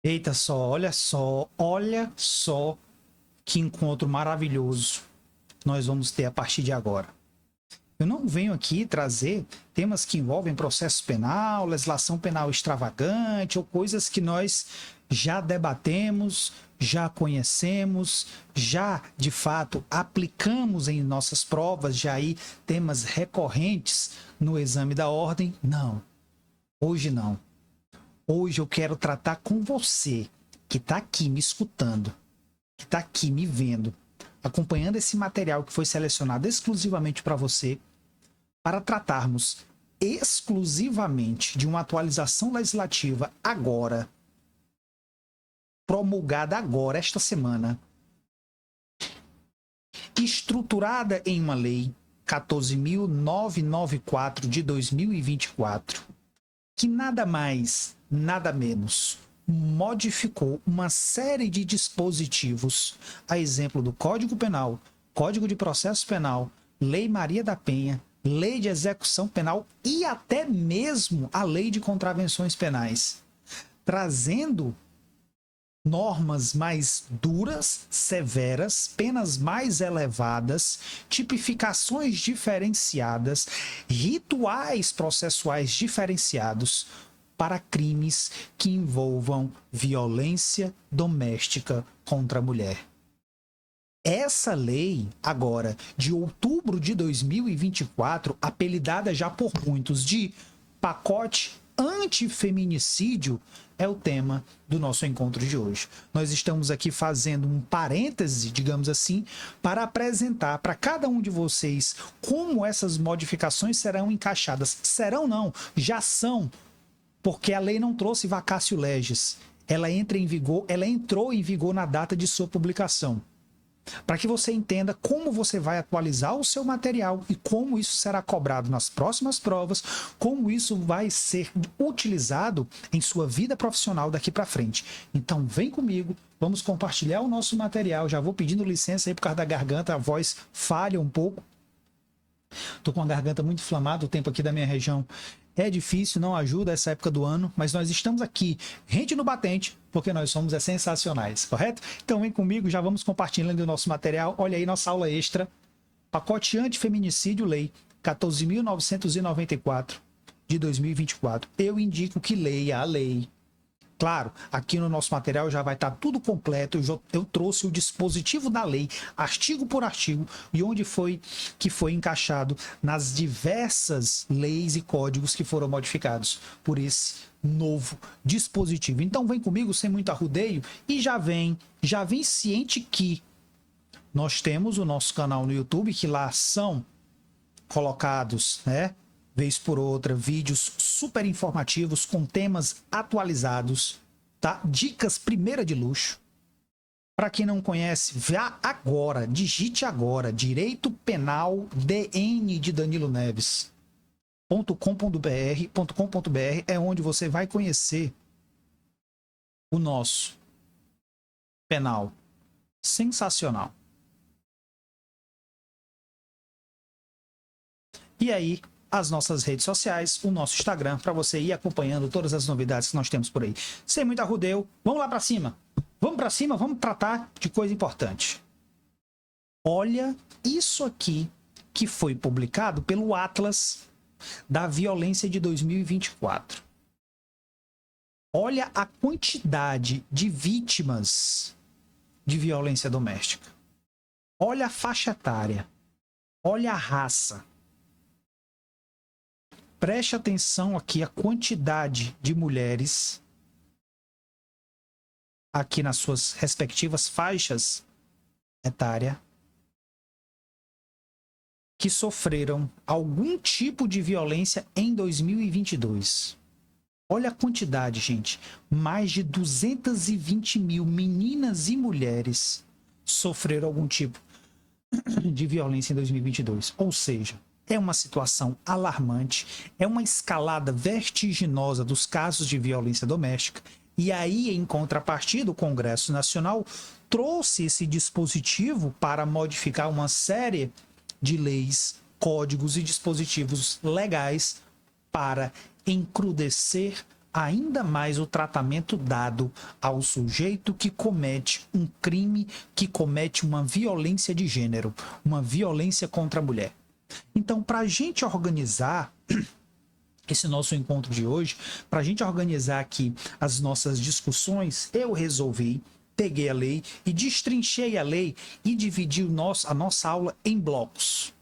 Eita olha só que encontro maravilhoso nós vamos ter a partir de agora. Eu não venho aqui trazer temas que envolvem processo penal, legislação penal extravagante ou coisas que nós já debatemos, já conhecemos, já de fato aplicamos em nossas provas, já aí temas recorrentes no exame da ordem. Não, hoje não. Hoje eu quero tratar com você que está aqui me escutando, que está aqui me vendo, acompanhando esse material que foi selecionado exclusivamente para você, para tratarmos exclusivamente de uma atualização legislativa agora, promulgada agora, esta semana, estruturada em uma lei 14.994 de 2024, que nada mais, nada menos modificou uma série de dispositivos, a exemplo do Código Penal, Código de Processo Penal, Lei Maria da Penha, Lei de Execução Penal e até mesmo a Lei de Contravenções Penais, trazendo normas mais duras, severas, penas mais elevadas, tipificações diferenciadas, rituais processuais diferenciados para crimes que envolvam violência doméstica contra a mulher. Essa lei, agora, de outubro de 2024, apelidada já por muitos de pacote antifeminicídio, é o tema do nosso encontro de hoje. Nós estamos aqui fazendo um parêntese, digamos assim, para apresentar para cada um de vocês como essas modificações serão encaixadas. Serão não, já são, porque a lei não trouxe vacácio legis. Ela entrou em vigor na data de sua publicação. Para que você entenda como você vai atualizar o seu material e como isso será cobrado nas próximas provas, como isso vai ser utilizado em sua vida profissional daqui para frente. Então vem comigo, vamos compartilhar o nosso material. Já vou pedindo licença aí por causa da garganta, a voz falha um pouco. Tô com a garganta muito inflamada, o tempo aqui da minha região é difícil, não ajuda essa época do ano, mas nós estamos aqui, rente no batente, porque nós somos sensacionais, correto? Então vem comigo, já vamos compartilhando o nosso material. Olha aí nossa aula extra, pacote antifeminicídio, lei 14.994 de 2024. Eu indico que leia a lei. Claro, aqui no nosso material já vai estar tudo completo. Eu trouxe o dispositivo da lei, artigo por artigo, e onde foi que foi encaixado nas diversas leis e códigos que foram modificados por esse novo dispositivo. Então vem comigo sem muito arrudeio e já vem ciente que nós temos o nosso canal no YouTube, que lá são colocados, né, vez por outra, vídeos super informativos com temas atualizados, tá? Dicas primeira de luxo. Para quem não conhece, vá agora, digite agora, Direito Penal DN de Danilo Neves. .com.br é onde você vai conhecer o nosso penal sensacional. E aí, as nossas redes sociais, o nosso Instagram, para você ir acompanhando todas as novidades que nós temos por aí. Sem muito arrudeio, vamos lá para cima. Vamos para cima, vamos tratar de coisa importante. Olha isso aqui que foi publicado pelo Atlas da Violência de 2024. Olha a quantidade de vítimas de violência doméstica. Olha a faixa etária. Olha a raça. Preste atenção aqui a quantidade de mulheres aqui nas suas respectivas faixas etárias que sofreram algum tipo de violência em 2022. Olha a quantidade, gente. Mais de 220 mil meninas e mulheres sofreram algum tipo de violência em 2022. Ou seja, é uma situação alarmante, é uma escalada vertiginosa dos casos de violência doméstica. E aí, em contrapartida, o Congresso Nacional trouxe esse dispositivo para modificar uma série de leis, códigos e dispositivos legais para encrudescer ainda mais o tratamento dado ao sujeito que comete um crime, que comete uma violência de gênero, uma violência contra a mulher. Então, para a gente organizar esse nosso encontro de hoje, para a gente organizar aqui as nossas discussões, eu resolvi, peguei a lei e destrinchei a lei e dividi a nossa aula em blocos.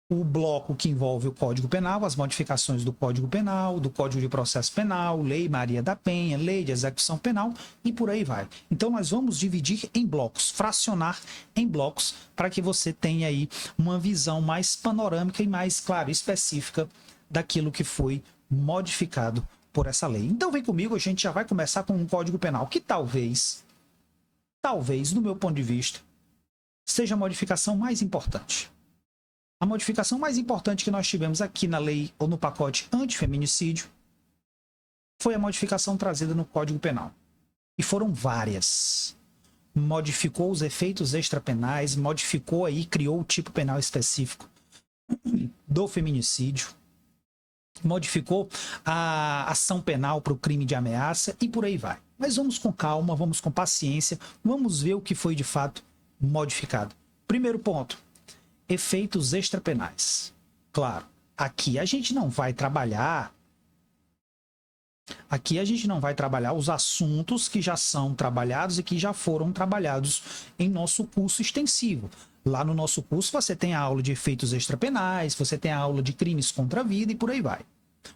O bloco que envolve o Código Penal, as modificações do Código Penal, do Código de Processo Penal, Lei Maria da Penha, Lei de Execução Penal e por aí vai. Então nós vamos dividir em blocos, fracionar em blocos, para que você tenha aí uma visão mais panorâmica e mais, claro, específica daquilo que foi modificado por essa lei. Então vem comigo, a gente já vai começar com um Código Penal que talvez, do meu ponto de vista, seja a modificação mais importante. A modificação mais importante que nós tivemos aqui na lei ou no pacote antifeminicídio foi a modificação trazida no Código Penal. E foram várias. Modificou os efeitos extrapenais, modificou aí, criou o tipo penal específico do feminicídio, modificou a ação penal para o crime de ameaça e por aí vai. Mas vamos com calma, vamos com paciência, vamos ver o que foi de fato modificado. Primeiro ponto. Efeitos extrapenais. Claro, aqui a gente não vai trabalhar os assuntos que já são trabalhados e que já foram trabalhados em nosso curso extensivo. Lá no nosso curso você tem a aula de efeitos extrapenais, você tem a aula de crimes contra a vida e por aí vai.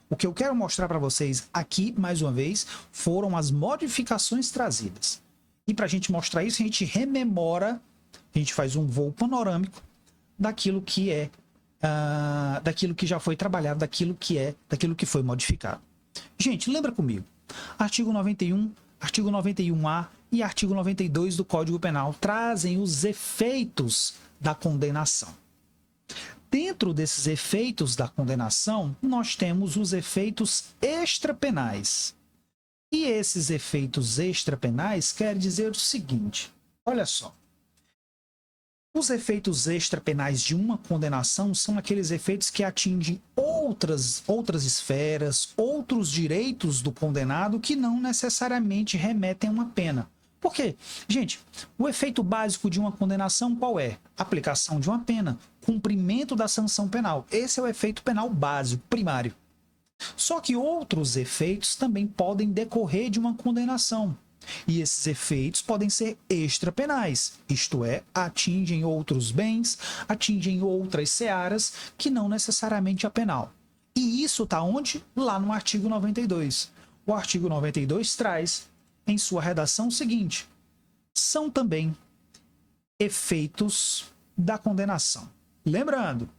O que eu quero mostrar para vocês aqui, mais uma vez, foram as modificações trazidas. E para a gente mostrar isso, a gente rememora, a gente faz um voo panorâmico daquilo que daquilo que já foi trabalhado, daquilo que foi modificado. Gente, lembra comigo, artigo 91, artigo 91A e artigo 92 do Código Penal trazem os efeitos da condenação. Dentro desses efeitos da condenação, nós temos os efeitos extrapenais. E esses efeitos extrapenais quer dizer o seguinte, olha só. Os efeitos extrapenais de uma condenação são aqueles efeitos que atingem outras esferas, outros direitos do condenado que não necessariamente remetem a uma pena. Por quê? Gente, o efeito básico de uma condenação qual é? Aplicação de uma pena, cumprimento da sanção penal. Esse é o efeito penal básico, primário. Só que outros efeitos também podem decorrer de uma condenação. E esses efeitos podem ser extrapenais, isto é, atingem outros bens, atingem outras searas que não necessariamente a penal. E isso está onde? Lá no artigo 92. O artigo 92 traz em sua redação o seguinte: são também efeitos da condenação. Lembrando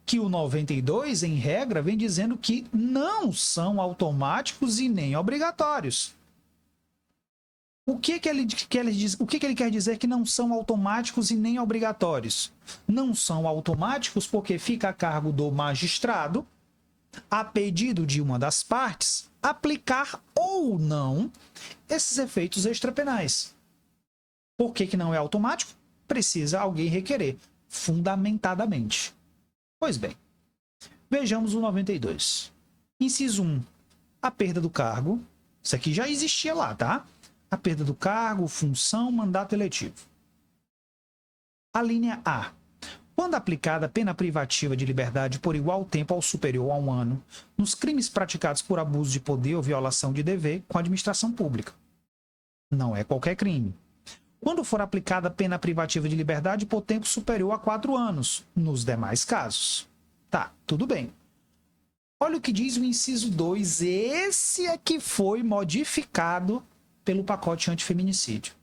que o 92, em regra, vem dizendo que não são automáticos e nem obrigatórios. O que ele quer dizer que não são automáticos e nem obrigatórios? Não são automáticos porque fica a cargo do magistrado, a pedido de uma das partes, aplicar ou não esses efeitos extrapenais. Por que não é automático? Precisa alguém requerer, fundamentadamente. Pois bem, vejamos o 92. Inciso 1. A perda do cargo. Isso aqui já existia lá, tá? A perda do cargo, função, mandato eletivo. A linha A. Quando aplicada pena privativa de liberdade por igual tempo ou superior a 1 ano, nos crimes praticados por abuso de poder ou violação de dever com a administração pública. Não é qualquer crime. Quando for aplicada pena privativa de liberdade por tempo superior a 4 anos, nos demais casos. Tá, tudo bem. Olha o que diz o inciso 2. Esse é que foi modificado pelo pacote antifeminicídio.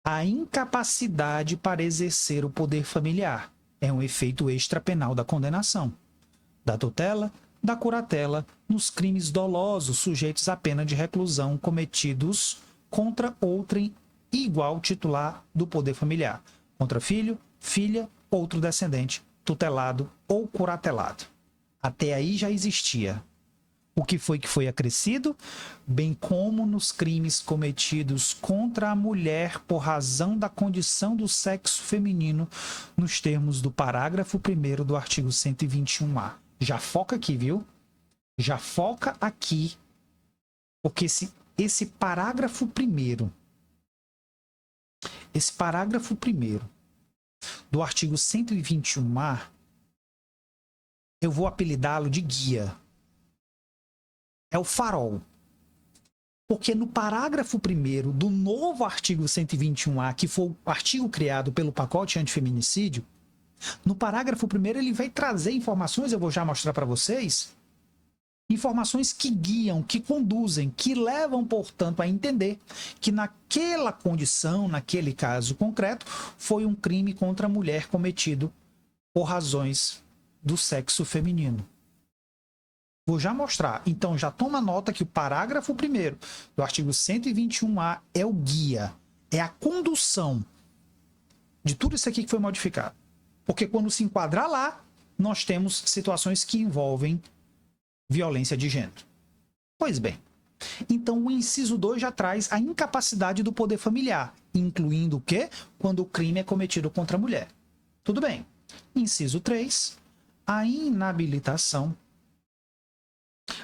A incapacidade para exercer o poder familiar é um efeito extrapenal da condenação, da tutela, da curatela, nos crimes dolosos sujeitos à pena de reclusão cometidos contra outrem igual titular do poder familiar, contra filho, filha, outro descendente, tutelado ou curatelado. Até aí já existia. O que foi acrescido? Bem como nos crimes cometidos contra a mulher por razão da condição do sexo feminino, nos termos do parágrafo 1º do artigo 121A. Já foca aqui, viu? Já foca aqui, porque esse parágrafo primeiro do artigo 121A, eu vou apelidá-lo de guia. É o farol. Porque no parágrafo 1º do novo artigo 121A, que foi o artigo criado pelo pacote antifeminicídio, no parágrafo 1º ele vai trazer informações, eu vou já mostrar para vocês, informações que guiam, que conduzem, que levam, portanto, a entender que naquela condição, naquele caso concreto, foi um crime contra a mulher cometido por razões do sexo feminino. Vou já mostrar. Então, já toma nota que o parágrafo 1º do artigo 121A é o guia, é a condução de tudo isso aqui que foi modificado. Porque quando se enquadrar lá, nós temos situações que envolvem violência de gênero. Pois bem, então o inciso 2 já traz a incapacidade do poder familiar, incluindo o quê? Quando o crime é cometido contra a mulher. Tudo bem. Inciso 3, a inabilitação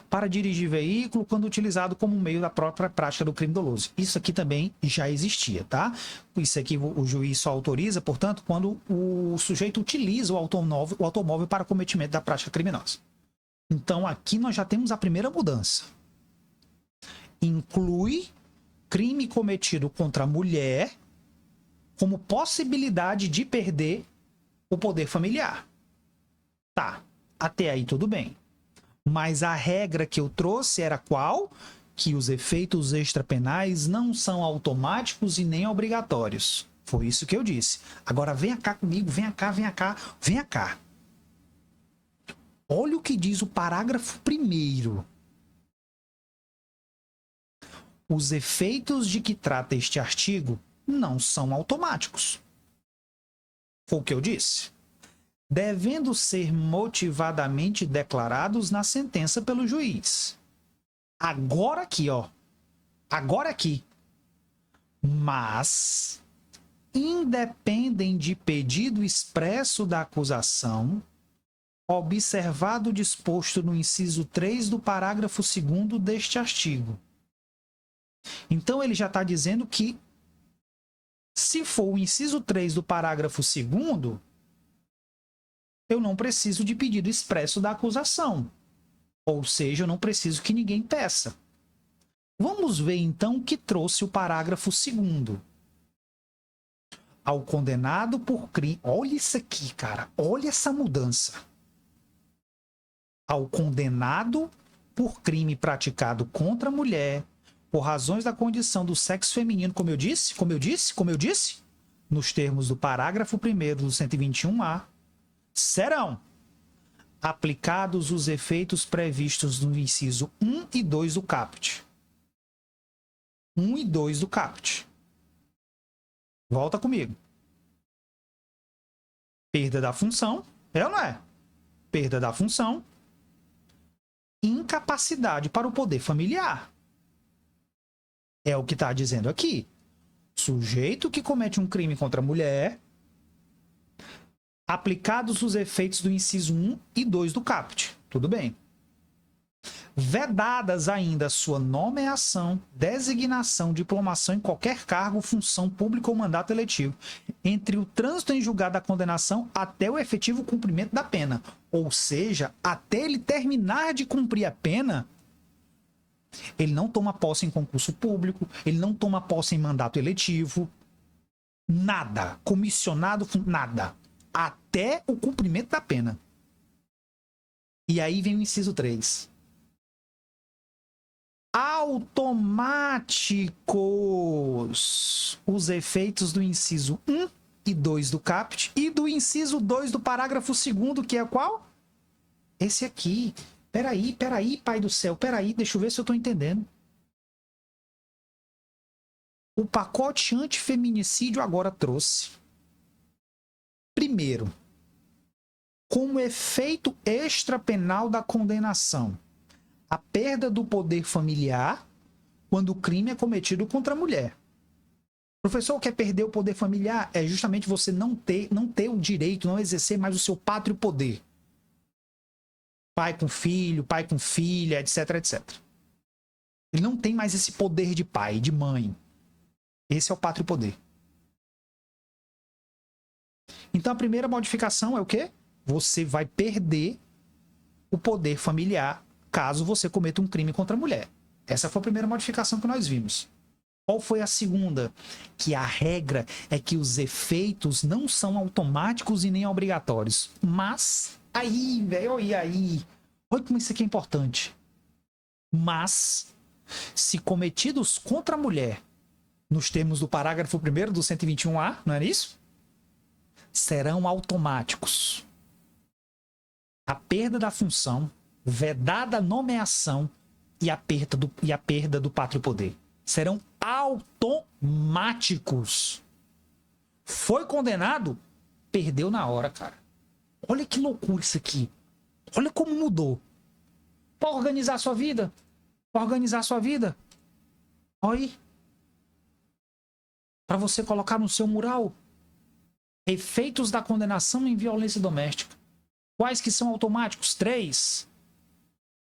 para dirigir veículo quando utilizado como meio da própria prática do crime doloso. Isso aqui também já existia, tá? Isso aqui o juiz só autoriza, portanto, quando o sujeito utiliza o automóvel para cometimento da prática criminosa. Então, aqui nós já temos a primeira mudança. Inclui crime cometido contra a mulher como possibilidade de perder o poder familiar. Tá, até aí tudo bem. Mas a regra que eu trouxe era qual? Que os efeitos extrapenais não são automáticos e nem obrigatórios. Foi isso que eu disse. Agora venha cá comigo, venha cá, venha cá, venha cá. Olha o que diz o parágrafo 1º. Os efeitos de que trata este artigo não são automáticos. Foi o que eu disse. Devendo ser motivadamente declarados na sentença pelo juiz. Agora aqui, ó. Agora aqui. Mas independem de pedido expresso da acusação, observado o disposto no inciso 3 do parágrafo 2º deste artigo. Então, ele já está dizendo que, se for o inciso 3 do parágrafo 2º, eu não preciso de pedido expresso da acusação. Ou seja, eu não preciso que ninguém peça. Vamos ver, então, o que trouxe o parágrafo 2º. Ao condenado por crime... Olha isso aqui, cara. Olha essa mudança. Ao condenado por crime praticado contra a mulher, por razões da condição do sexo feminino, como eu disse, nos termos do parágrafo 1º do 121A, serão aplicados os efeitos previstos no inciso 1 e 2 do caput. 1 e 2 do caput. Volta comigo. Perda da função, é ou não é? Perda da função. Incapacidade para o poder familiar. É o que está dizendo aqui. Sujeito que comete um crime contra a mulher, aplicados os efeitos do inciso 1 e 2 do caput. Tudo bem. Vedadas ainda sua nomeação, designação, diplomação em qualquer cargo, função pública ou mandato eletivo, entre o trânsito em julgado da condenação até o efetivo cumprimento da pena. Ou seja, até ele terminar de cumprir a pena, ele não toma posse em concurso público, ele não toma posse em mandato eletivo, nada. Comissionado, nada. Até o cumprimento da pena. E aí vem o inciso 3. Automáticos os efeitos do inciso 1 e 2 do caput e do inciso 2 do parágrafo 2º, que é qual? Esse aqui. Peraí, pai do céu, peraí, deixa eu ver se eu tô entendendo. O pacote antifeminicídio agora trouxe, primeiro, como efeito extrapenal da condenação, a perda do poder familiar quando o crime é cometido contra a mulher. Professor, quer perder o poder familiar? É justamente você não ter o direito, não exercer mais o seu pátrio poder. pai com filha, etc, etc. Ele não tem mais esse poder de pai, de mãe. Esse é o pátrio poder. Então a primeira modificação é o quê? Você vai perder o poder familiar caso você cometa um crime contra a mulher. Essa foi a primeira modificação que nós vimos. Qual foi a segunda? Que a regra é que os efeitos não são automáticos e nem obrigatórios. Mas, aí, velho, e aí? Olha como isso aqui é importante. Mas, se cometidos contra a mulher, nos termos do parágrafo 1º do 121A, não é isso? Serão automáticos. A perda da função, vedada a nomeação e a perda do pátrio poder. Serão automáticos. Foi condenado, perdeu na hora, cara. Olha que loucura isso aqui. Olha como mudou. Para organizar sua vida. Para organizar sua vida. Olha aí. Para você colocar no seu mural. Efeitos da condenação em violência doméstica. Quais que são automáticos? 3.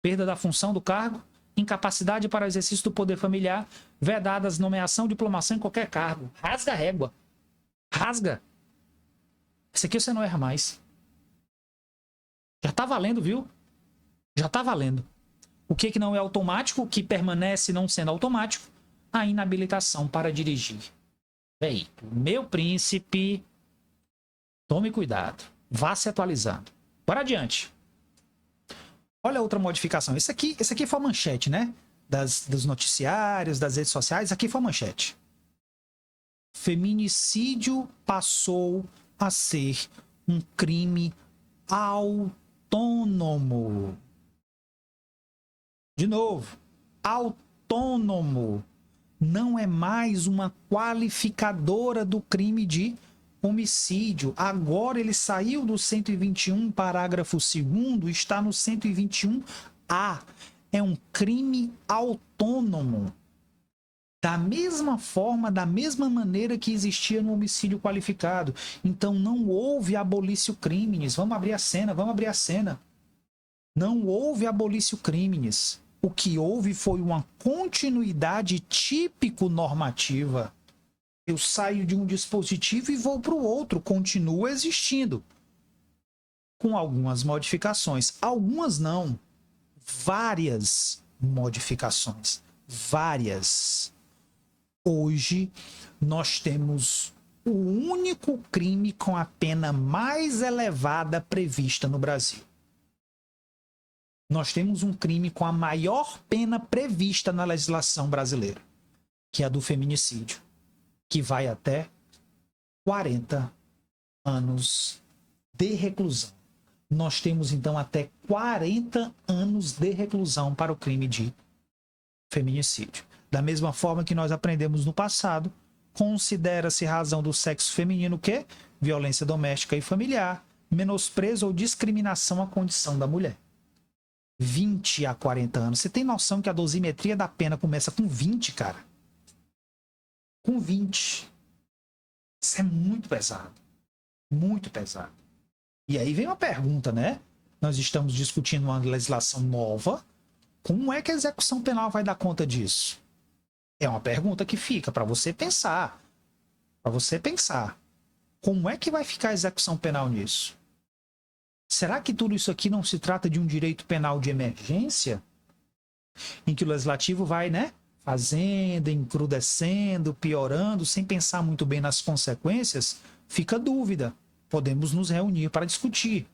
Perda da função do cargo. Incapacidade para o exercício do poder familiar, vedadas nomeação, diplomação em qualquer cargo. Rasga a régua. Rasga. Esse aqui você não erra mais. Já tá valendo, viu? Já tá valendo. O que não é automático, o que permanece não sendo automático? A inabilitação para dirigir. Bem, meu príncipe, tome cuidado. Vá se atualizando. Bora adiante. Olha outra modificação. Esse aqui foi a manchete, né? Dos noticiários, das redes sociais. Aqui foi a manchete. Feminicídio passou a ser um crime autônomo. De novo, autônomo. Não é mais uma qualificadora do crime de homicídio. Agora ele saiu do 121, parágrafo 2º, está no 121A. É um crime autônomo. Da mesma forma, da mesma maneira que existia no homicídio qualificado. Então não houve abolício crimes. Vamos abrir a cena. Não houve abolício crimes. O que houve foi uma continuidade típico-normativa. Eu saio de um dispositivo e vou para o outro, continua existindo. Com algumas modificações. Algumas não. Várias modificações. Várias. Hoje, nós temos o único crime com a pena mais elevada prevista no Brasil. Nós temos um crime com a maior pena prevista na legislação brasileira, que é a do feminicídio, que vai até 40 anos de reclusão. Nós temos, então, até 40 anos de reclusão para o crime de feminicídio. Da mesma forma que nós aprendemos no passado, considera-se razão do sexo feminino o quê? Violência doméstica e familiar, menosprezo ou discriminação à condição da mulher. 20 a 40 anos. Você tem noção que a dosimetria da pena começa com 20, cara? Com 20. Isso é muito pesado. Muito pesado. E aí vem uma pergunta, né? Nós estamos discutindo uma legislação nova. Como é que a execução penal vai dar conta disso? É uma pergunta que fica para você pensar. Para você pensar. Como é que vai ficar a execução penal nisso? Será que tudo isso aqui não se trata de um direito penal de emergência? Em que o legislativo vai, né? Fazendo, encrudecendo, piorando, sem pensar muito bem nas consequências? Fica a dúvida. Podemos nos reunir para discutir.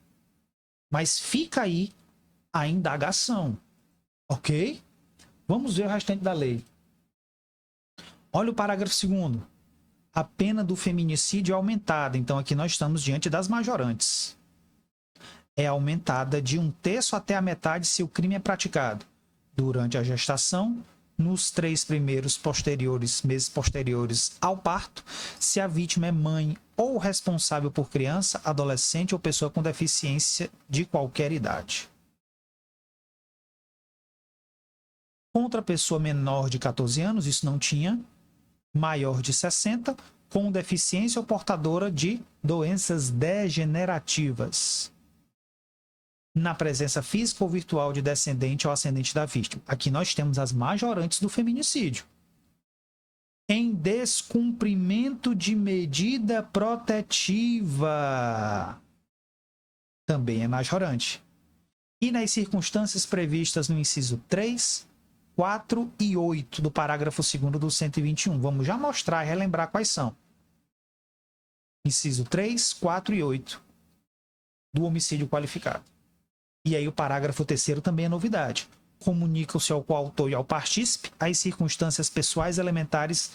Mas fica aí a indagação. Ok? Vamos ver o restante da lei. Olha o parágrafo 2º. A pena do feminicídio é aumentada. Então aqui nós estamos diante das majorantes. É aumentada de 1/3 até a metade se o crime é praticado durante a gestação, nos 3 primeiros meses posteriores ao parto, se a vítima é mãe ou responsável por criança, adolescente ou pessoa com deficiência de qualquer idade. Contra a pessoa menor de 14 anos, isso não tinha, maior de 60, com deficiência ou portadora de doenças degenerativas. na presença física ou virtual de descendente ou ascendente da vítima. Aqui nós temos as majorantes do feminicídio. Em descumprimento de medida protetiva, também é majorante. E nas circunstâncias previstas no inciso 3, 4 e 8 do parágrafo 2º do 121. Vamos já mostrar e relembrar quais são. Inciso 3, 4 e 8 do homicídio qualificado. E aí o parágrafo 3º também é novidade. Comunica-se ao coautor e ao partícipe as circunstâncias pessoais elementares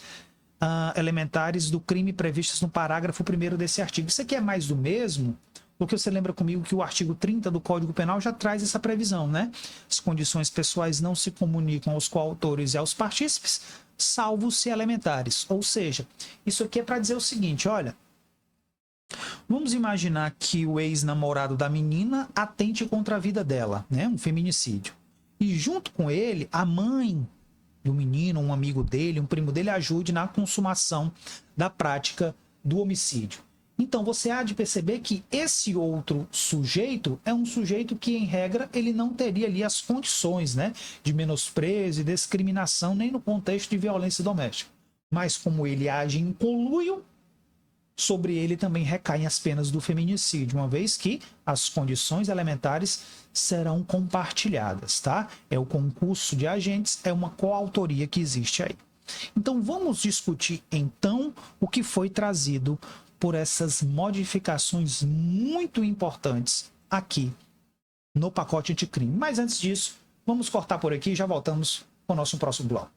do crime previstas no parágrafo 1º desse artigo. Isso aqui é mais do mesmo, porque você lembra comigo que o artigo 30 do Código Penal já traz essa previsão, né? As condições pessoais não se comunicam aos coautores e aos partícipes, salvo se elementares. Ou seja, isso aqui é para dizer o seguinte, olha, vamos imaginar que o ex-namorado da menina atente contra a vida dela, né? Um feminicídio. E junto com ele, a mãe do menino, um amigo dele, um primo dele, ajude na consumação da prática do homicídio. Então, você há de perceber que esse outro sujeito é um sujeito que, em regra, ele não teria ali as condições, né, de menosprezo e discriminação, nem no contexto de violência doméstica. Mas como ele age em conluio, sobre ele também recaem as penas do feminicídio, uma vez que as condições elementares serão compartilhadas, tá? É o concurso de agentes, é uma coautoria que existe aí. Então, vamos discutir, então, o que foi trazido por essas modificações muito importantes aqui no pacote anticrime. Mas antes disso, vamos cortar por aqui e já voltamos com o nosso próximo bloco.